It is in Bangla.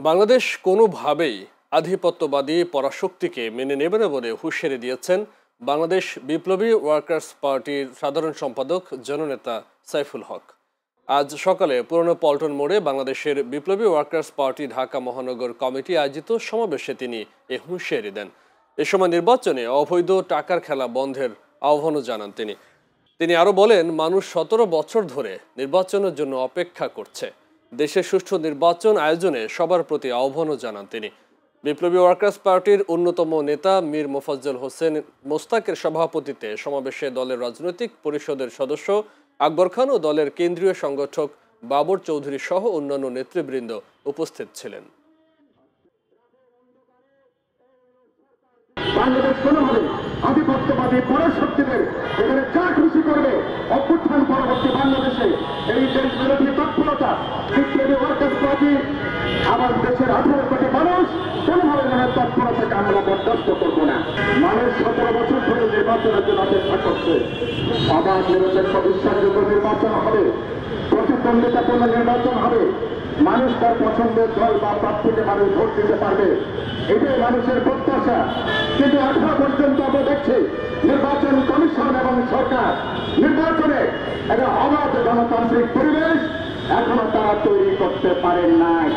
বাংলাদেশ কোনোভাবেই আধিপত্যবাদী পরাশক্তিকে মেনে নেবে না বলে হুঁশিয়ারি দিয়েছেন বাংলাদেশ বিপ্লবী ওয়ার্কার্স পার্টির সাধারণ সম্পাদক জননেতা সাইফুল হক। আজ সকালে পুরনো পল্টন মোড়ে বাংলাদেশের বিপ্লবী ওয়ার্কার্স পার্টি ঢাকা মহানগর কমিটি আয়োজিত সমাবেশে তিনি এ হুঁশিয়ারি দেন। এ সময় নির্বাচনে অবৈধ টাকার খেলা বন্ধের আহ্বানও জানান তিনি আরও বলেন, মানুষ 17 বছর ধরে নির্বাচনের জন্য অপেক্ষা করছে। দেশে সুষ্ঠু নির্বাচন আয়োজনে সবার প্রতি আহ্বানও জানান তিনি। বিপ্লবী ওয়ার্কার্স পার্টির অন্যতম নেতা মীর মোফাজ্জল হোসেন মোস্তাকের সভাপতিত্বে সমাবেশে দলের রাজনৈতিক পরিষদের সদস্য আকবর খান ও দলের কেন্দ্রীয় সংগঠক বাবর চৌধুরী সহ অন্যান্য নেতৃবৃন্দ উপস্থিত ছিলেন। বাংলাদেশ কোনোভাবে আধিপত্যবাদী পরাশক্তিদের এখানে চা খুশি করবে। অভ্যুত্থান পরবর্তী বাংলাদেশে এই দেশ বিরোধী তৎপরতা বিপ্লবী ওয়ার্কার্স পার্টি আমার দেশের 18 কোটি মানুষ কোনোভাবে মনের তৎপরতাকে আমরা বরদাস্ত করবো না। মানুষ 17 বছর ধরে নির্বাচনের জন্য অপেক্ষা করছে। অবাধ নিরপেক্ষ বিশ্বাসযোগ্য নির্বাচন হবে, প্রতিদ্বন্দ্বিতাপূর্ণ নির্বাচন হবে, মানুষ তার পছন্দের দল বা প্রার্থীকে মানুষ ভোট দিতে পারবে, এটাই মানুষের প্রত্যাশা। কিন্তু এখনো পর্যন্ত আমরা দেখছি নির্বাচন কমিশন এবং সরকার নির্বাচনে একটা অবাধ গণতান্ত্রিক পরিবেশ এখনো তারা তৈরি করতে পারেন নাই।